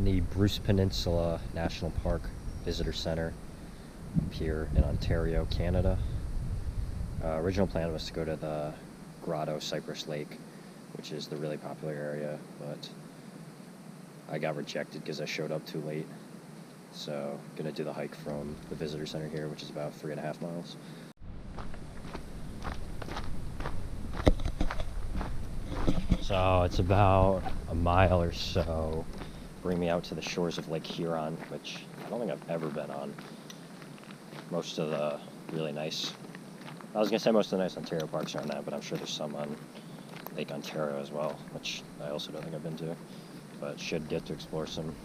the Bruce Peninsula National Park Visitor Center up here in Ontario, Canada. Original plan was to go to the Grotto Cypress Lake, which is the really popular area, but I got rejected because I showed up too late. So I'm gonna do the hike from the visitor center here, which is about 3.5 miles. So it's about a mile or so. Bring me out to the shores of Lake Huron, which I don't think I've ever been on. Most of the really nice, I was gonna say most of the nice Ontario parks are on that, but I'm sure there's some on Lake Ontario as well, which I also don't think I've been to. But should get to explore some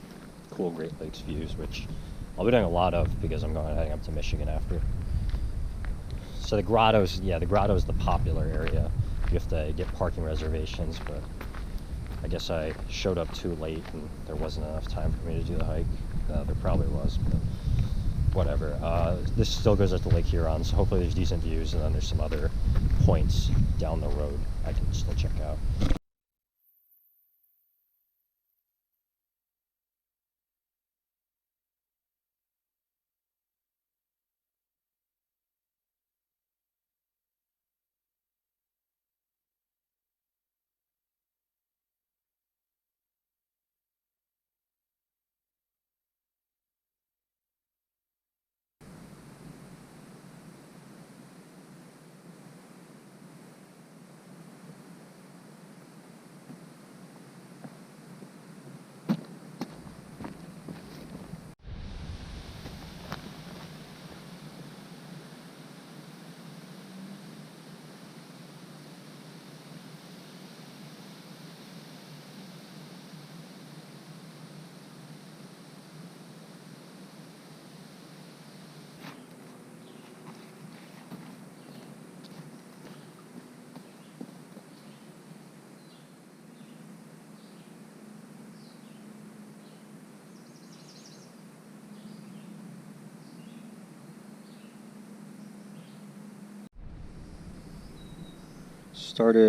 cool Great Lakes views, which I'll be doing a lot of because I'm heading up to Michigan after. So the Grotto's, the Grotto is the popular area. You have to get parking reservations, but I guess I showed up too late and there wasn't enough time for me to do the hike. There probably was, but whatever. This still goes up to Lake Huron, so hopefully there's decent views, and then there's some other points down the road I can still check out.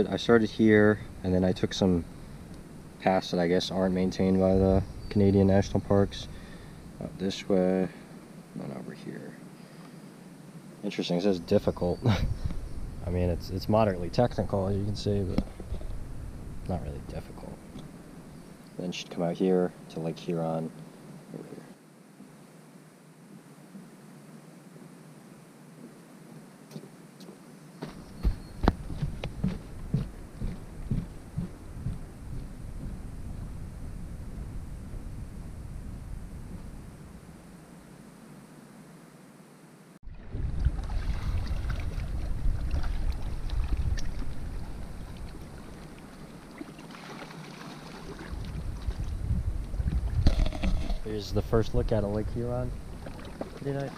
I started here, and then I took some paths that I guess aren't maintained by the Canadian national parks. Out this way, and over here. Interesting, it says difficult. I mean, it's moderately technical, as you can see, but not really difficult. Then you should come out here to Lake Huron, over here. Here's the first look at a Lake Huron. Pretty nice.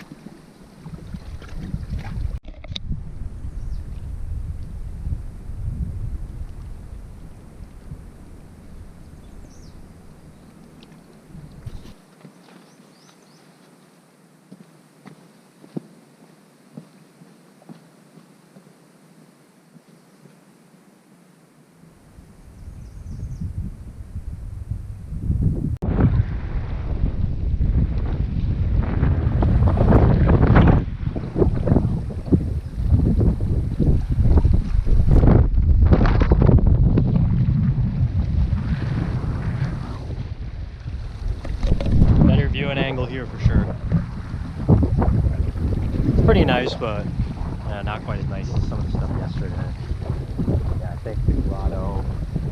Viewing angle here for sure. It's pretty nice, but not quite as nice as some of the stuff yesterday. Yeah, I think the Grotto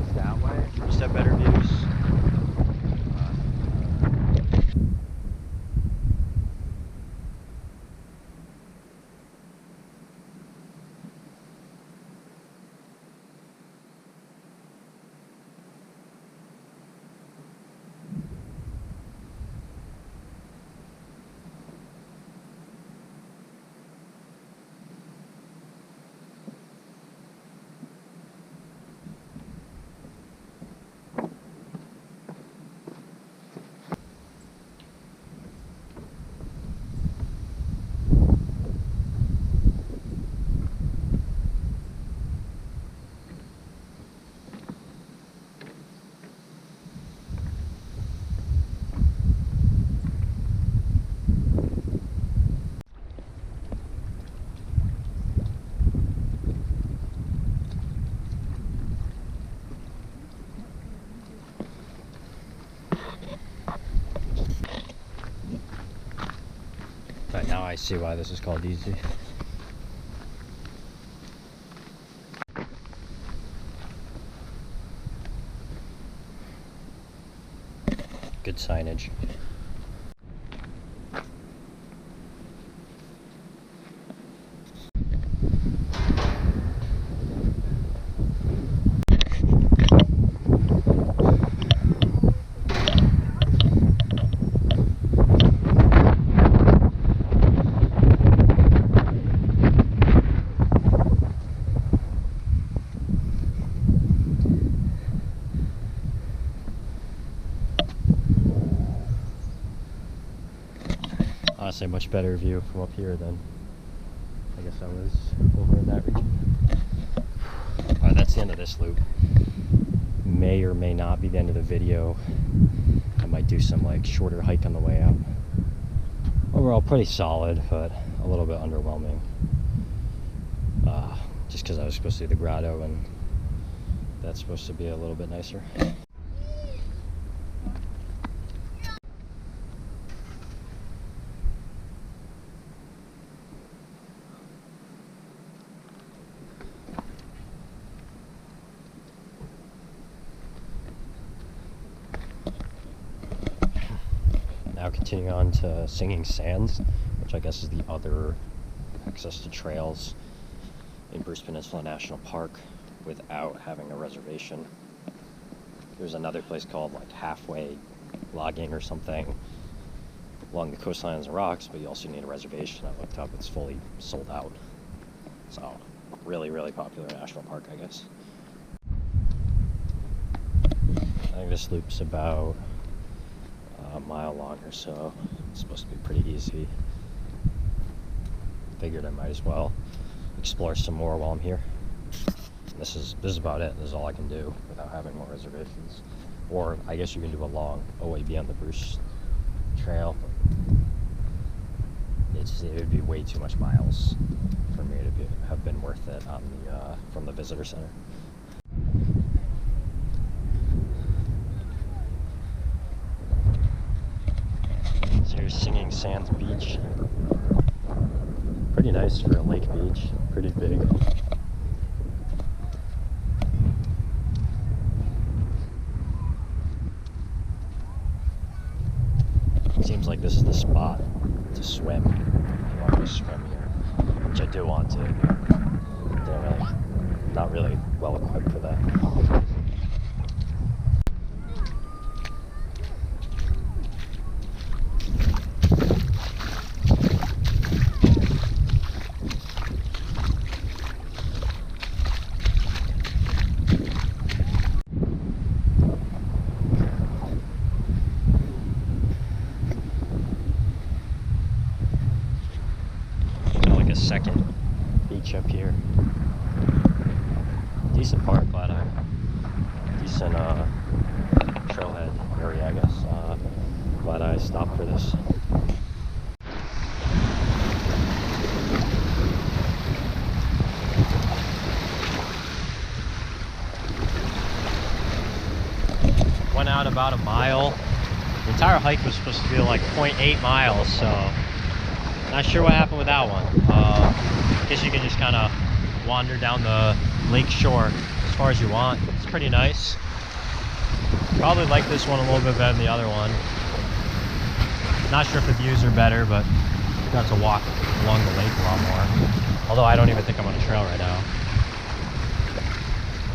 is that way. Just have better views. I see why this is called easy. Good signage. Honestly, a much better view from up here than I guess I was over in that region. Alright, that's the end of this loop. May or may not be the end of the video. I might do some like shorter hike on the way out. Overall pretty solid, but a little bit underwhelming. Just because I was supposed to do the grotto and that's supposed to be a little bit nicer. Now continuing on to Singing Sands, which I guess is the other access to trails in Bruce Peninsula National Park without having a reservation. There's another place called like Halfway Logging or something along the coastlines and rocks, but you also need a reservation. I looked up, it's fully sold out. So really, really popular national park, I guess. I think this loop's about a mile long or so. It's supposed to be pretty easy. Figured I might as well explore some more while I'm here. This is about it. This is all I can do without having more reservations. Or I guess you can do a long OAB on the Bruce Trail. It would be way too much miles for me to have been worth it on the from the visitor center. So here's Singing Sands Beach. Pretty nice for a lake beach. Pretty big. Seems like this is the spot to swim. If you want to swim here, which I do want to. Not really well equipped for that. Second beach up here. Decent park, decent trailhead area, I guess. Glad I stopped for this. Went out about a mile. The entire hike was supposed to be like 0.8 miles, so not sure what happened with that one. I guess you can just kind of wander down the lake shore as far as you want. It's pretty nice. Probably like this one a little bit better than the other one. Not sure if the views are better, but you got to walk along the lake a lot more. Although I don't even think I'm on a trail right now.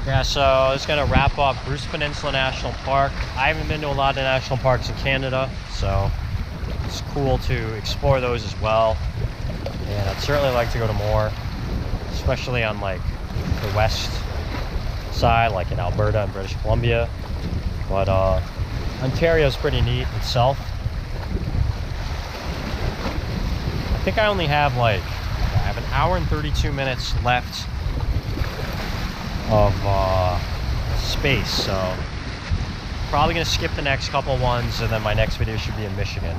Yeah, so it's gonna wrap up Bruce Peninsula National Park. I haven't been to a lot of national parks in Canada, so it's cool to explore those as well. And I'd certainly like to go to more, especially on like the west side, like in Alberta and British Columbia. But Ontario's pretty neat itself. I think I only have like, I have an hour and 32 minutes left of space, so probably gonna skip the next couple ones, and then my next video should be in Michigan.